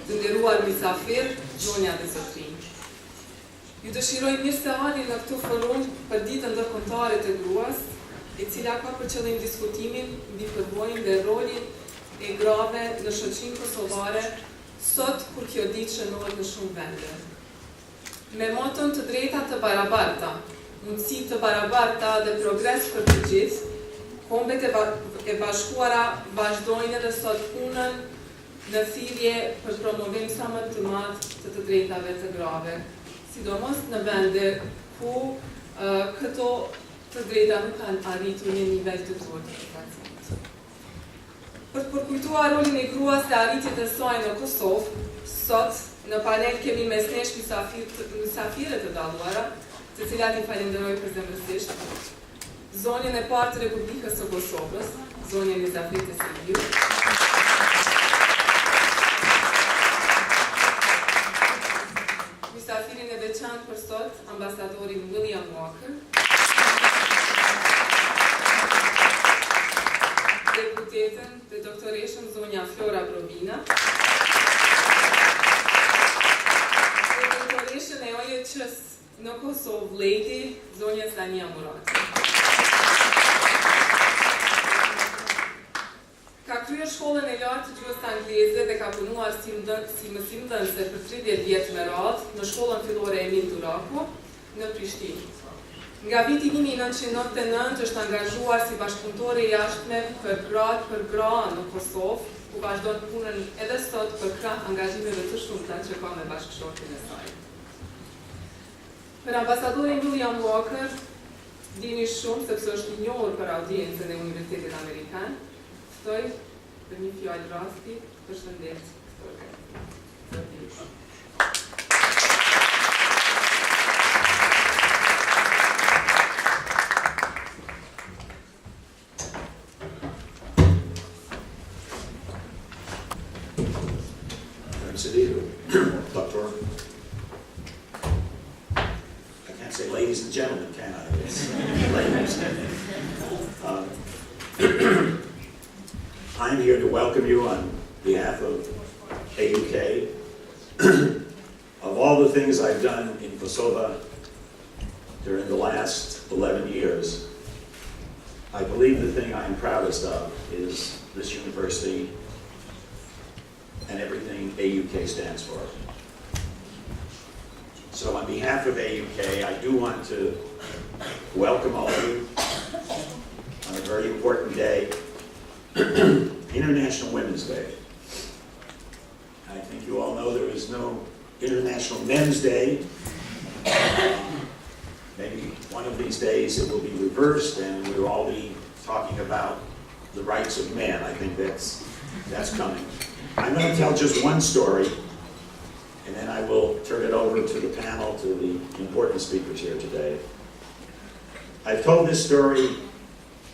të nderuar mysafir, zonja dhe zotrinj. Ju dëshiroj mirë se ardhni në këtë forum për ditën ndërkombëtare të gruas, e cila ka për qëllim diskutimin mbi përvojën dhe rolin e grave në shoqërinë kosovare sot kur kjo ditë shënohet në shumë vende. Me moton të drejta të barabarta, mundësi të barabarta dhe progres për të gjithë, Kombet e Bashkuara vazhdojnë edhe sot punën në thirrje për promovim sa më të madh të drejtave të grave, sidomos në vende ku këto të drejta nuk kanë arritur një nivel të fortë të edukacionit. Për të përkujtuar rolin e gruas dhe arritjet e saj në Kosovë, sot në panel kemi mes nesh mysafire të dalluara, të cilat i falenderoj përzemërsisht. Zonjën e parë të Republikës së Kosovës, zonjën Elizavete Serbiu. Mysafirin e veçantë për sot, ambasadorin William Walker. Deputetën dhe doktoreshën zonja Flora Brovina. Dhe doktoreshën e OJQ-s në Kosovë Lady, zonja Sania Murati. Ka kryer shkollën e lartë të gjuhës angleze dhe ka punuar si mësimdhënëse për 30 vjet me radhë në shkollën fillore Emil Duraku në Prishtinë. Nga viti 1999 është angazhuar si bashkëpunëtore jashtme për gra në Kosovë, ku vazhdon punën edhe sot për krah angazhimeve të shumta që ka me bashkëshortin e saj. Për ambasadorin William Walker, dini shumë sepse është i njohur për audiencën e Universitetit Amerikan, ftoj për një fjallë rasti për shëndet këtë organizim. Doctor. I can't say ladies and gentlemen, can I? It's ladies. I'm here to welcome you on behalf of AUK. Of all the things I've done in Kosovo during the last 11 years, I believe the thing I'm proudest of is this university and everything AUK stands for. So on behalf of AUK, I do want to welcome all of you on a very important day, International Women's Day. I think you all know there is no International Men's Day. Maybe one of these days it will be reversed and we'll all be talking about the rights of men. I think that's coming. I'm going to tell just one story, and then I will turn it over to the panel, to the important speakers here today. I've told this story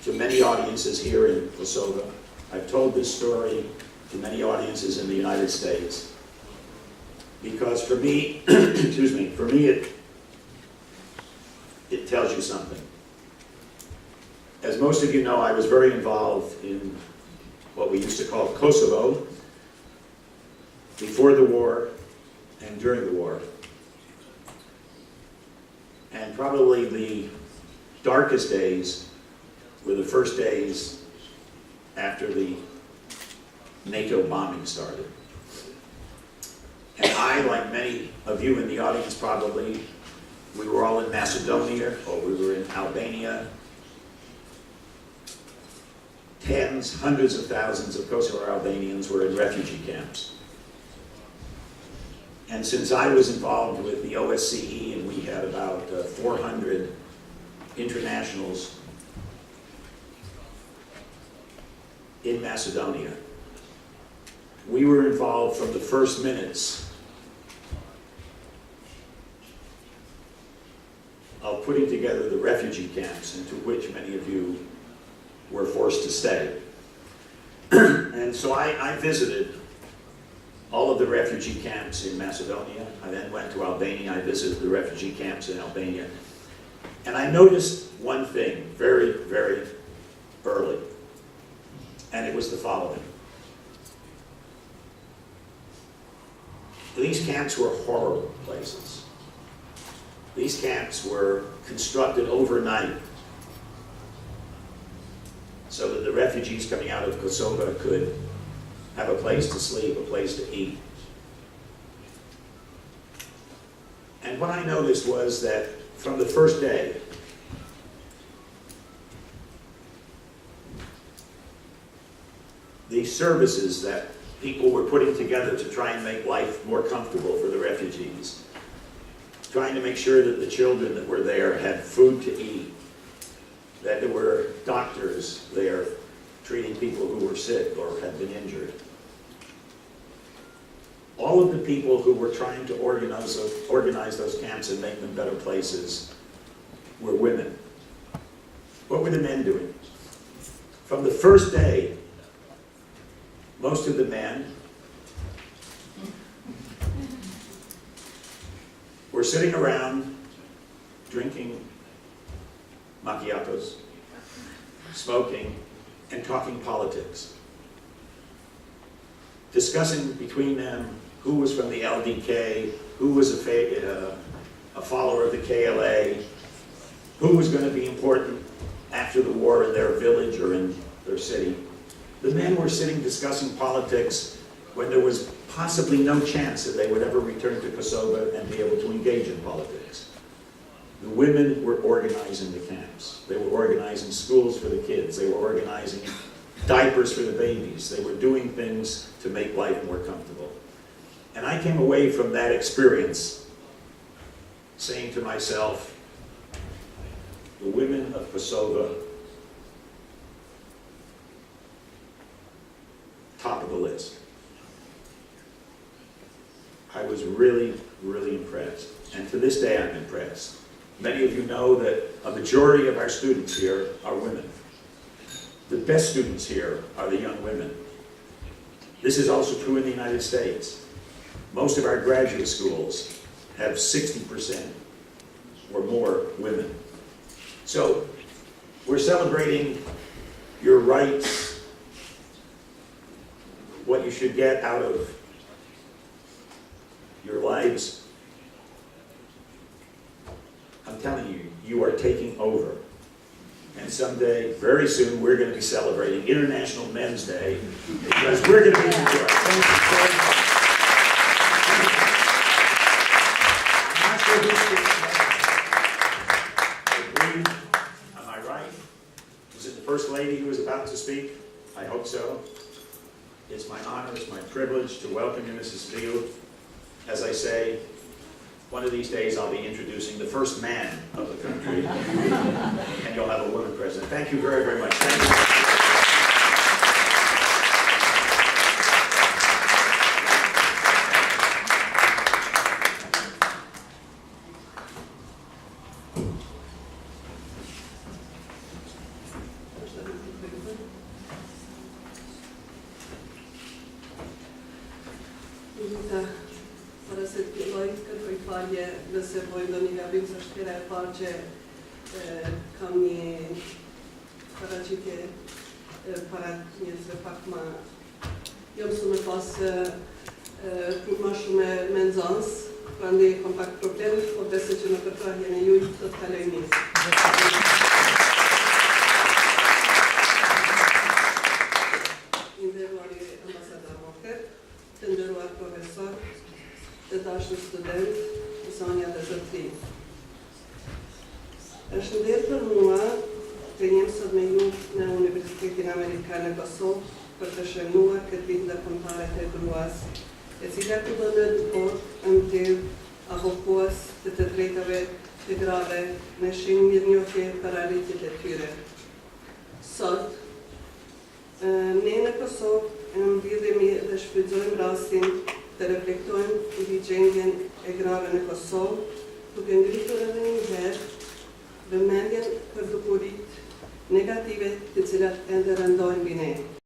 to many audiences here in Kosovo. I've told this story to many audiences in the United States. Because for me, excuse me, for me it tells you something. As most of you know, I was very involved in what we used to call Kosovo before the war and during the war. And probably the darkest days were the first days after the NATO bombing started. And I, like many of you in the audience probably, we were all in Macedonia, or we were in Albania. Tens, hundreds of thousands of Kosovo Albanians were in refugee camps. And since I was involved with the OSCE, and we had about 400 internationals in Macedonia, we were involved from the first minutes of putting together the refugee camps into which many of you were forced to stay. And so I visited all of the refugee camps in Macedonia. I then went to Albania. I visited the refugee camps in Albania. And I noticed one thing very, very early. And it was the following. These camps were horrible places. These camps were constructed overnight so that the refugees coming out of Kosovo could have a place to sleep, a place to eat. And what I noticed was that from the first day, the services that people were putting together to try and make life more comfortable for the refugees, trying to make sure that the children that were there had food to eat, that there were doctors there treating people who were sick or had been injured. All of the people who were trying to organize those camps and make them better places were women. What were the men doing? From the first day, most of the men were sitting around drinking macchiatos, smoking, and talking politics, discussing between them who was from the LDK, who was a follower of the KLA, who was going to be important after the war in their village or in their city. The men were sitting discussing politics when there was possibly no chance that they would ever return to Kosovo and be able to engage in politics. The women were organizing the camps. They were organizing schools for the kids. They were organizing diapers for the babies. They were doing things to make life more comfortable. And I came away from that experience saying to myself, the women of Kosovo, top of the list. I was really, really impressed. And to this day, I'm impressed. Many of you know that a majority of our students here are women. The best students here are the young women. This is also true in the United States. Most of our graduate schools have 60% or more women. So we're celebrating your rights, what you should get out of your lives. I'm telling you, you are taking over. And someday, very soon, we're going to be celebrating International Men's Day because we're going to be in New York. Thank you very much. I'm not sure who speaks next. I believe, am I right? Was it the First Lady who was about to speak? I hope so. It's my honor, it's my privilege to welcome you, Mrs. Field. As I say, one of these days I'll be introducing the first man of the country, and you'll have a woman president. Thank you very, very much. Thank you. Para se filloj kërkoj falje nëse po i ndonjë gabim se shkera e parë që kam një paraqitje para njerëzve pak ma jo mësu me pas ma shumë me nxënës, prandaj kam pak probleme, po besoj që në përkrahjen e juaj do të kaloj mirë. Nderuari ambasador Moker, të nderuar profesor, të dashur student, zonja dhe zotëri. Është nder për mua të jem sot me ju në Universitetin Amerikan e Kosovë për të shënuar këtë ditë ndërkombëtare të gruas, e cila kudo në botë është avokues të drejtave të grave me shumë mirënjohje për arritjet e tyre. Sot, ne në Kosovë mbledhemi dhe shfrytëzojmë rastin të reflektojmë mbi gjendjen e grave në Kosovë, duke ngritur edhe një herë vëmendjen për dukuritë negative të cilat ende rëndojnë mbi ne.